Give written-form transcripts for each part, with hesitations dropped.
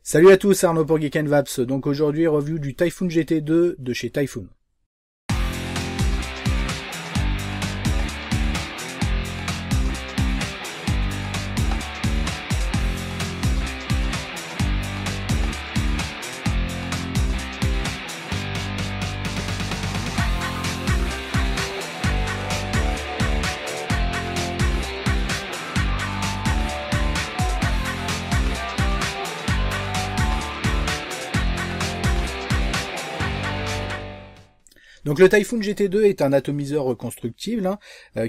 Salut à tous, Arnaud pour Geek & Vaps. Donc aujourd'hui, review du Typhoon GT2 de chez Typhoon. Donc le Typhoon GT2 est un atomiseur reconstructible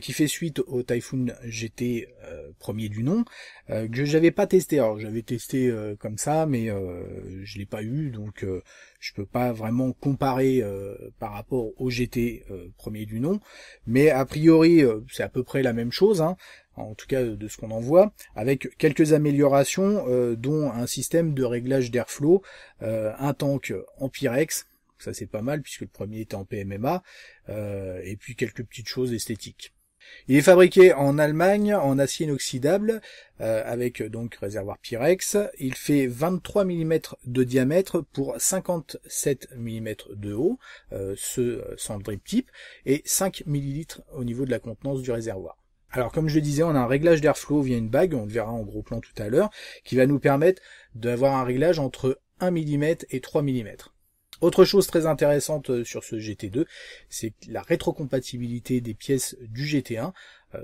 qui fait suite au Typhoon GT premier du nom que j'avais pas testé. Alors j'avais testé comme ça, mais je l'ai pas eu, donc je peux pas vraiment comparer par rapport au GT premier du nom. Mais a priori c'est à peu près la même chose, en tout cas de ce qu'on en voit, avec quelques améliorations, dont un système de réglage d'airflow, un tank en Pyrex. Ça c'est pas mal puisque le premier était en PMMA, et puis quelques petites choses esthétiques. Il est fabriqué en Allemagne en acier inoxydable avec donc réservoir Pyrex. Il fait 23 mm de diamètre pour 57 mm de haut, ce sans le drip tip, et 5 ml au niveau de la contenance du réservoir. Alors comme je le disais, on a un réglage d'airflow via une bague, on le verra en gros plan tout à l'heure, qui va nous permettre d'avoir un réglage entre 1 mm et 3 mm. Autre chose très intéressante sur ce GT2, c'est la rétrocompatibilité des pièces du GT1.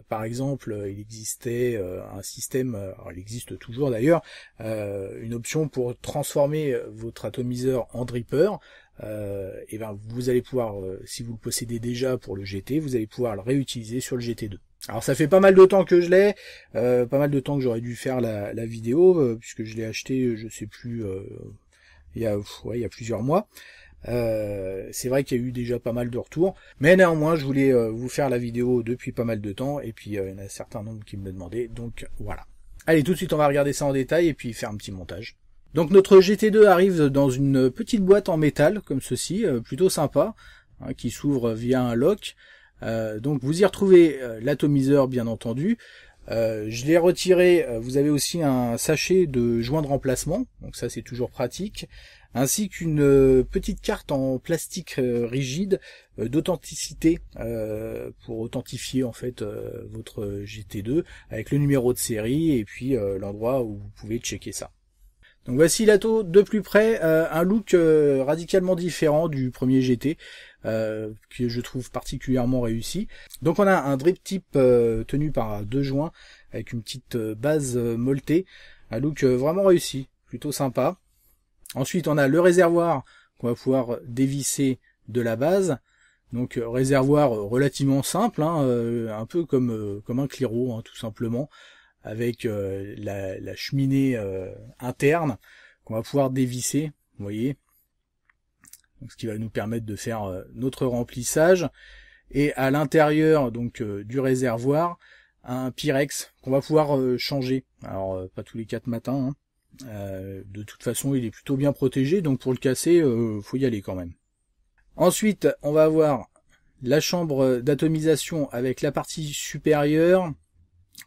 Par exemple, il existait un système, alors il existe toujours d'ailleurs, une option pour transformer votre atomiseur en dripper. Et ben vous allez pouvoir, si vous le possédez déjà pour le GT, vous allez pouvoir le réutiliser sur le GT2. Alors ça fait pas mal de temps que je l'ai, pas mal de temps que j'aurais dû faire la vidéo, puisque je l'ai acheté, je sais plus... il y a plusieurs mois. C'est vrai qu'il y a eu déjà pas mal de retours, mais néanmoins je voulais vous faire la vidéo depuis pas mal de temps, et puis il y en a un certain nombre qui me le demandaient, donc voilà. Allez, tout de suite on va regarder ça en détail et puis faire un petit montage. Donc notre GT2 arrive dans une petite boîte en métal comme ceci, plutôt sympa, qui s'ouvre via un lock. Donc vous y retrouvez l'atomiseur bien entendu. Je l'ai retiré, vous avez aussi un sachet de joints de remplacement, donc ça c'est toujours pratique, ainsi qu'une petite carte en plastique rigide d'authenticité pour authentifier en fait votre GT2 avec le numéro de série et puis l'endroit où vous pouvez checker ça. Donc voici l'Ato de plus près, un look radicalement différent du premier GT, que je trouve particulièrement réussi. Donc on a un drip tip tenu par deux joints avec une petite base molletée, un look vraiment réussi, plutôt sympa. Ensuite on a le réservoir qu'on va pouvoir dévisser de la base, donc réservoir relativement simple, un peu comme un Cliro, tout simplement, avec la cheminée interne qu'on va pouvoir dévisser, vous voyez, donc ce qui va nous permettre de faire notre remplissage. Et à l'intérieur donc du réservoir, un Pyrex qu'on va pouvoir changer, alors pas tous les 4 matins, de toute façon il est plutôt bien protégé, donc pour le casser faut y aller quand même. Ensuite on va avoir la chambre d'atomisation avec la partie supérieure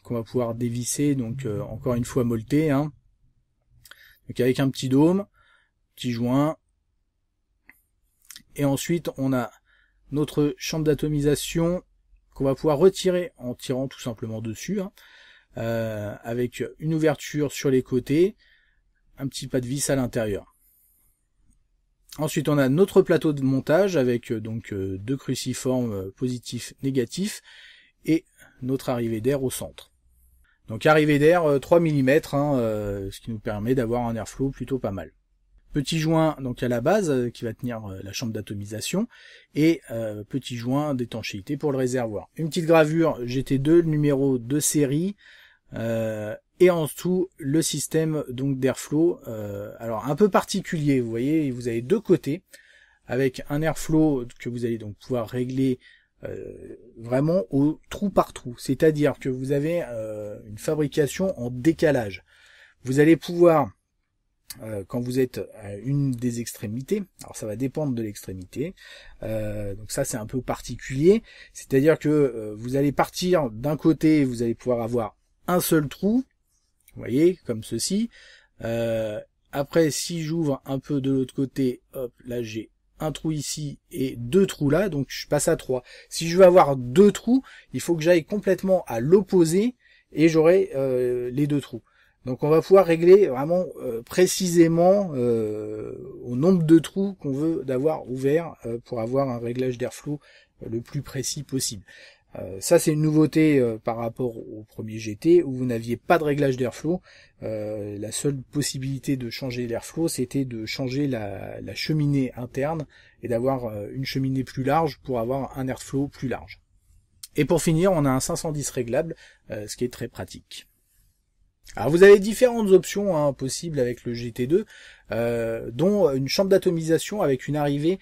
qu'on va pouvoir dévisser, donc encore une fois molleté, donc avec un petit dôme, petit joint. Et ensuite on a notre chambre d'atomisation qu'on va pouvoir retirer en tirant tout simplement dessus, avec une ouverture sur les côtés, un petit pas de vis à l'intérieur. Ensuite on a notre plateau de montage avec donc deux cruciformes positifs négatifs et notre arrivée d'air au centre. Donc arrivée d'air 3 mm, ce qui nous permet d'avoir un airflow plutôt pas mal. Petit joint donc à la base qui va tenir la chambre d'atomisation, et petit joint d'étanchéité pour le réservoir. Une petite gravure GT2, le numéro de série, et en dessous le système donc d'airflow, alors un peu particulier, vous voyez, vous avez deux côtés avec un airflow que vous allez donc pouvoir régler vraiment au trou par trou, c'est-à-dire que vous avez une fabrication en décalage. Vous allez pouvoir, quand vous êtes à une des extrémités, alors ça va dépendre de l'extrémité, donc ça c'est un peu particulier, c'est-à-dire que vous allez partir d'un côté, vous allez pouvoir avoir un seul trou, vous voyez, comme ceci, Après, si j'ouvre un peu de l'autre côté, hop, là j'ai un trou ici et 2 trous là, donc je passe à 3. Si je veux avoir 2 trous, il faut que j'aille complètement à l'opposé et j'aurai les 2 trous. Donc on va pouvoir régler vraiment précisément au nombre de trous qu'on veut d'avoir ouvert pour avoir un réglage d'airflow le plus précis possible. Ça c'est une nouveauté par rapport au premier GT où vous n'aviez pas de réglage d'airflow. La seule possibilité de changer l'airflow, c'était de changer la cheminée interne et d'avoir une cheminée plus large pour avoir un airflow plus large. Et pour finir, on a un 510 réglable, ce qui est très pratique. Alors vous avez différentes options possibles avec le GT2, dont une chambre d'atomisation avec une arrivée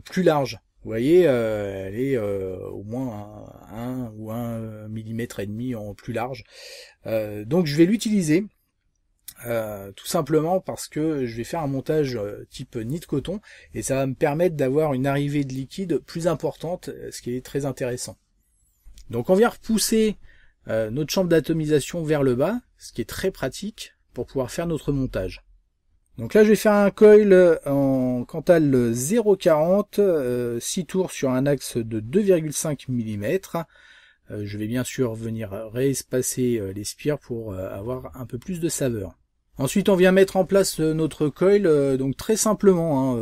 plus large. Vous voyez, elle est au moins 1 ou 1 millimètre et demi en plus large. Donc je vais l'utiliser tout simplement parce que je vais faire un montage type nid de coton et ça va me permettre d'avoir une arrivée de liquide plus importante, ce qui est très intéressant. Donc on vient repousser notre chambre d'atomisation vers le bas, ce qui est très pratique pour pouvoir faire notre montage. Donc là je vais faire un coil en Cantal 0,40, 6 tours sur un axe de 2,5 mm. Je vais bien sûr venir réespacer les spires pour avoir un peu plus de saveur. Ensuite on vient mettre en place notre coil, donc très simplement,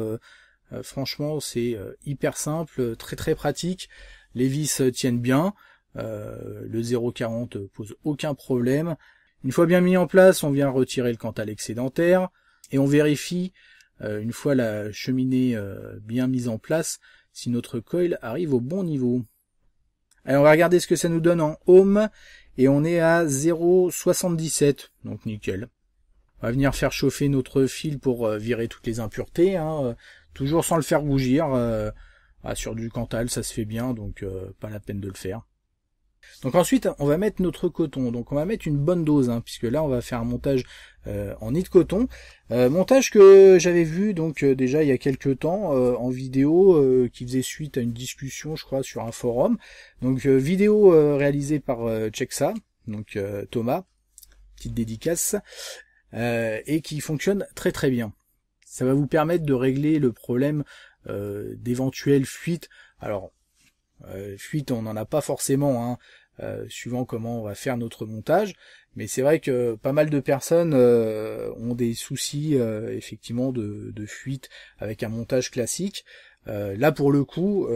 franchement c'est hyper simple, très pratique, les vis tiennent bien, le 0,40 pose aucun problème. Une fois bien mis en place, on vient retirer le Cantal excédentaire, et on vérifie, une fois la cheminée bien mise en place, si notre coil arrive au bon niveau. Allez, on va regarder ce que ça nous donne en ohm, et on est à 0,77, donc nickel. On va venir faire chauffer notre fil pour virer toutes les impuretés, toujours sans le faire rougir. Sur du Cantal, ça se fait bien, donc pas la peine de le faire. Donc ensuite, on va mettre notre coton. Donc on va mettre une bonne dose, puisque là, on va faire un montage en nid de coton. Montage que j'avais vu donc déjà il y a quelques temps en vidéo qui faisait suite à une discussion, je crois, sur un forum. Donc vidéo réalisée par Chexa, donc Thomas, petite dédicace, et qui fonctionne très bien. Ça va vous permettre de régler le problème d'éventuelles fuites. Alors, fuite, on n'en a pas forcément, suivant comment on va faire notre montage, mais c'est vrai que pas mal de personnes ont des soucis effectivement de fuite avec un montage classique. Là pour le coup,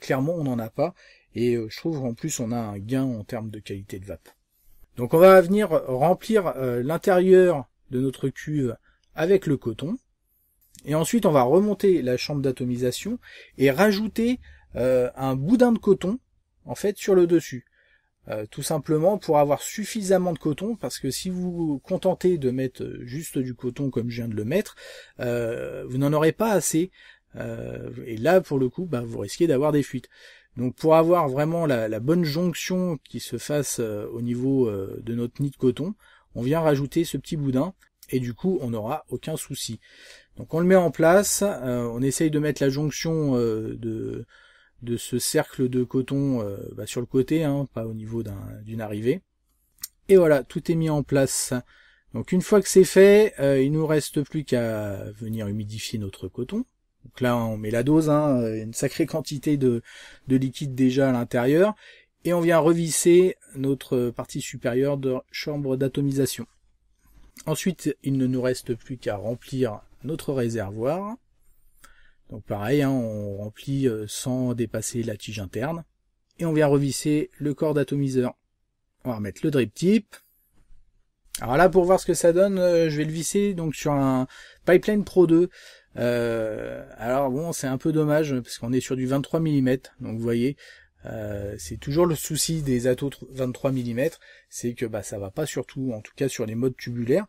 clairement on n'en a pas, et je trouve qu'en plus on a un gain en termes de qualité de vape. Donc on va venir remplir l'intérieur de notre cuve avec le coton, et ensuite on va remonter la chambre d'atomisation et rajouter un boudin de coton en fait sur le dessus, tout simplement pour avoir suffisamment de coton, parce que si vous vous contentez de mettre juste du coton comme je viens de le mettre, vous n'en aurez pas assez, et là pour le coup vous risquez d'avoir des fuites. Donc pour avoir vraiment la bonne jonction qui se fasse au niveau de notre nid de coton, on vient rajouter ce petit boudin, et du coup on n'aura aucun souci. Donc on le met en place, on essaye de mettre la jonction de ce cercle de coton sur le côté, pas au niveau d'une arrivée. Et voilà, tout est mis en place. Donc une fois que c'est fait, il nous reste plus qu'à venir humidifier notre coton. Donc là on met la dose, une sacrée quantité de liquide déjà à l'intérieur, et on vient revisser notre partie supérieure de chambre d'atomisation. Ensuite il ne nous reste plus qu'à remplir notre réservoir. Donc pareil, on remplit sans dépasser la tige interne. Et on vient revisser le corps d'atomiseur. On va remettre le drip tip. Alors là, pour voir ce que ça donne, je vais le visser donc sur un Pipeline Pro 2. Alors bon, c'est un peu dommage parce qu'on est sur du 23 mm. Donc vous voyez, c'est toujours le souci des atos 23 mm, c'est que ça va pas surtout, en tout cas sur les modes tubulaires.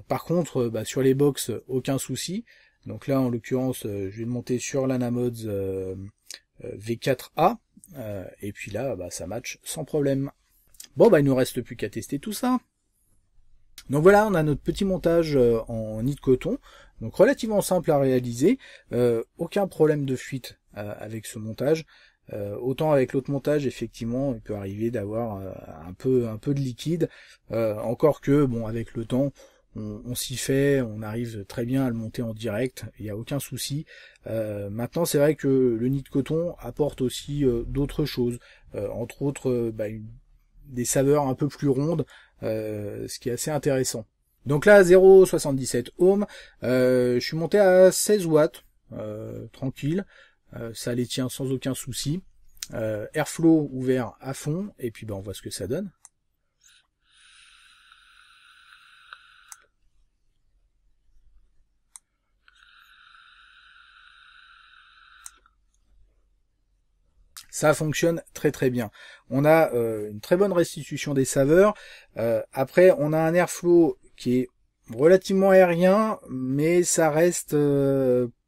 Par contre, sur les box, aucun souci. Donc là, en l'occurrence, je vais le monter sur l'Anamods V4A, et puis là, ça match sans problème. Bon, il nous reste plus qu'à tester tout ça. Donc voilà, on a notre petit montage en nid de coton, donc relativement simple à réaliser, aucun problème de fuite avec ce montage. Autant avec l'autre montage, effectivement, il peut arriver d'avoir un peu de liquide, encore que, avec le temps, on s'y fait, on arrive très bien à le monter en direct, il n'y a aucun souci. Maintenant, c'est vrai que le nid de coton apporte aussi d'autres choses, entre autres des saveurs un peu plus rondes, ce qui est assez intéressant. Donc là, 0,77 ohms, je suis monté à 16 watts, tranquille, ça les tient sans aucun souci. Airflow ouvert à fond, et puis on voit ce que ça donne. Ça fonctionne très très bien. On a une très bonne restitution des saveurs. Après, on a un airflow qui est relativement aérien, mais ça reste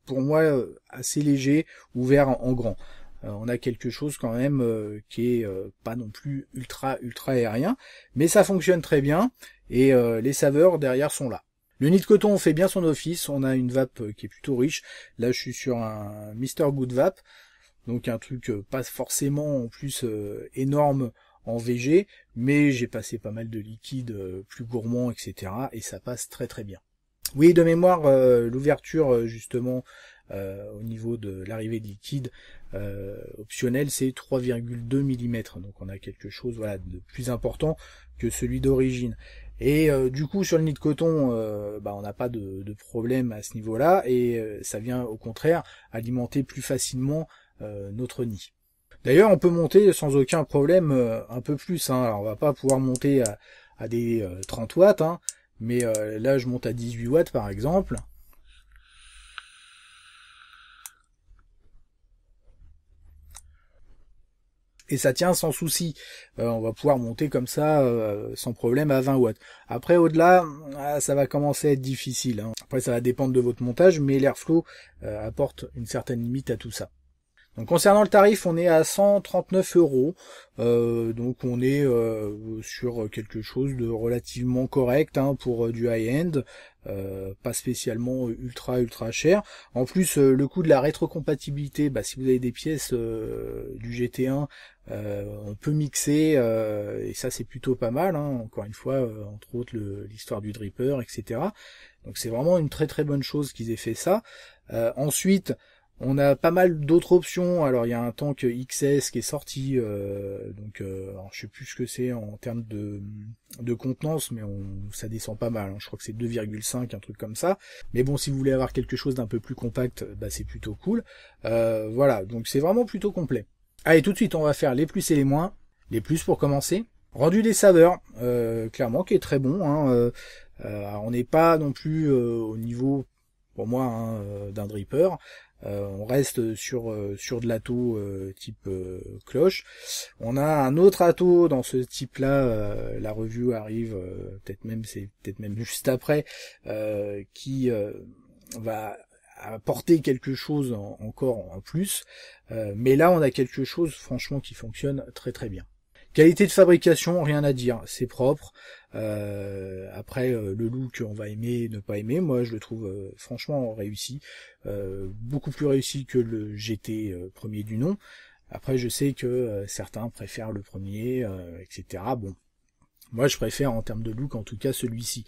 pour moi assez léger, ouvert en grand. On a quelque chose quand même qui est pas non plus ultra aérien, mais ça fonctionne très bien et les saveurs derrière sont là. Le nid de coton fait bien son office, on a une vape qui est plutôt riche. Là je suis sur un Mr Good Vape, donc un truc pas forcément en plus énorme en VG, mais j'ai passé pas mal de liquides plus gourmands, etc. et ça passe très très bien. Oui, de mémoire, l'ouverture justement au niveau de l'arrivée de liquide optionnel, c'est 3,2 mm, donc on a quelque chose de plus important que celui d'origine. Et du coup sur le nid de coton, on n'a pas de problème à ce niveau-là, et ça vient au contraire alimenter plus facilement notre nid. D'ailleurs, on peut monter sans aucun problème un peu plus. Alors, on va pas pouvoir monter à des 30 watts, mais là, je monte à 18 watts par exemple. Et ça tient sans souci. On va pouvoir monter comme ça sans problème à 20 watts. Après, au-delà, ça va commencer à être difficile. Après, ça va dépendre de votre montage, mais l'Airflow apporte une certaine limite à tout ça. Donc concernant le tarif, on est à 139 €, donc on est sur quelque chose de relativement correct pour du high-end, pas spécialement ultra cher. En plus, le coût de la rétrocompatibilité, si vous avez des pièces du GT1, on peut mixer, et ça c'est plutôt pas mal, encore une fois, entre autres l'histoire du dripper, etc. Donc c'est vraiment une très bonne chose qu'ils aient fait ça. Ensuite, on a pas mal d'autres options. Alors il y a un tank XS qui est sorti, alors je sais plus ce que c'est en termes de contenance, mais ça descend pas mal. Je crois que c'est 2,5, un truc comme ça. Mais bon, si vous voulez avoir quelque chose d'un peu plus compact, c'est plutôt cool. Voilà, donc c'est vraiment plutôt complet. Allez, tout de suite, on va faire les plus et les moins. Les plus pour commencer. Rendu des saveurs, clairement, qui est très bon. On n'est pas non plus au niveau, pour moi, d'un dripper. On reste sur de l'atto type cloche. On a un autre atto dans ce type-là. La review arrive c'est peut-être même juste après, qui va apporter quelque chose encore en plus. Mais là, on a quelque chose, franchement, qui fonctionne très bien. Qualité de fabrication, rien à dire, c'est propre. Après, le look, on va aimer, ne pas aimer. Moi, je le trouve franchement réussi, beaucoup plus réussi que le GT premier du nom. Après, je sais que certains préfèrent le premier, etc. Bon, moi, je préfère en termes de look, en tout cas, celui-ci.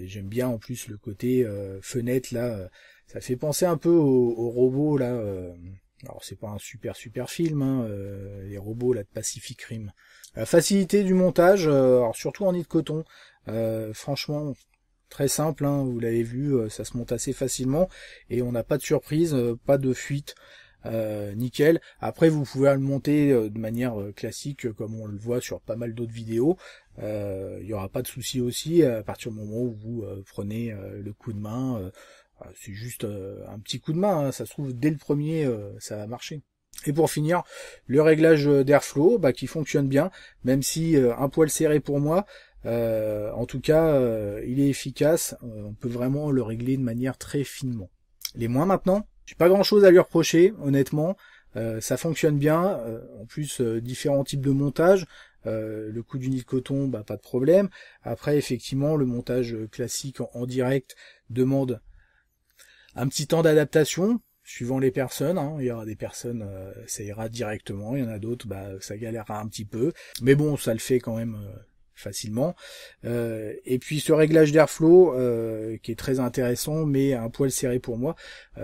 J'aime bien en plus le côté fenêtre là. Ça fait penser un peu aux robots là. Alors c'est pas un super film, les robots là de Pacific Rim. La facilité du montage, alors surtout en nid de coton, franchement très simple, vous l'avez vu, ça se monte assez facilement et on n'a pas de surprise, pas de fuite, nickel. Après vous pouvez le monter de manière classique comme on le voit sur pas mal d'autres vidéos. Il y aura pas de souci aussi à partir du moment où vous prenez le coup de main. C'est juste un petit coup de main, ça se trouve dès le premier ça va marcher. Et pour finir, le réglage d'airflow qui fonctionne bien, même si un poil serré pour moi, en tout cas il est efficace, on peut vraiment le régler de manière très finement. Les moins maintenant, j'ai pas grand chose à lui reprocher, honnêtement, ça fonctionne bien, en plus différents types de montage, le coup du nid de coton, pas de problème. Après effectivement le montage classique en direct demande un petit temps d'adaptation, suivant les personnes. Il y aura des personnes, ça ira directement. Il y en a d'autres, ça galérera un petit peu. Mais bon, ça le fait quand même facilement. Et puis ce réglage d'airflow qui est très intéressant, mais un poil serré pour moi,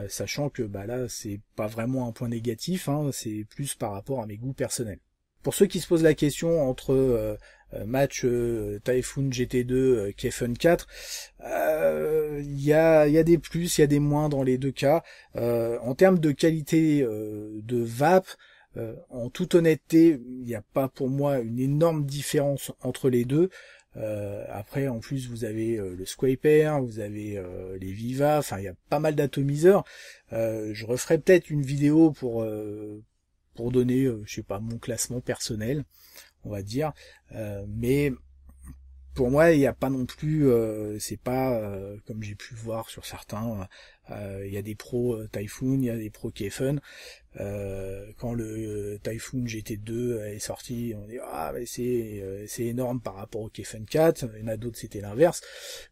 sachant que bah là c'est pas vraiment un point négatif, hein, c'est plus par rapport à mes goûts personnels. Pour ceux qui se posent la question entre match Typhoon GT2 Kayfun 4, il y a des plus, il y a des moins dans les deux cas. En termes de qualité de VAP, en toute honnêteté, il n'y a pas pour moi une énorme différence entre les deux. Après, en plus, vous avez le Squaper, vous avez les Viva, enfin, il y a pas mal d'atomiseurs. Je referai peut-être une vidéo pour donner, je sais pas, mon classement personnel, on va dire. Mais pour moi, il n'y a pas non plus, c'est pas comme j'ai pu voir sur certains. Il y a des pros Typhoon, il y a des pros Kayfun. Quand le Typhoon GT2 est sorti, on dit ah mais c'est énorme par rapport au Kayfun 4. Il y en a d'autres c'était l'inverse.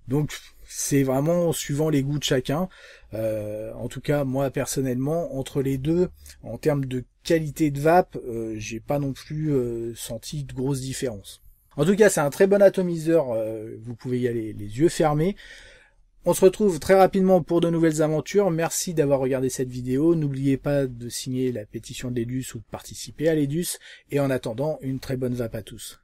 Donc c'est vraiment suivant les goûts de chacun. En tout cas moi personnellement entre les deux, en termes de qualité de vape, j'ai pas non plus senti de grosses différences. En tout cas c'est un très bon atomiseur. Vous pouvez y aller les yeux fermés. On se retrouve très rapidement pour de nouvelles aventures. Merci d'avoir regardé cette vidéo. N'oubliez pas de signer la pétition de l'EDUS ou de participer à l'EDUS. Et en attendant, une très bonne vape à tous.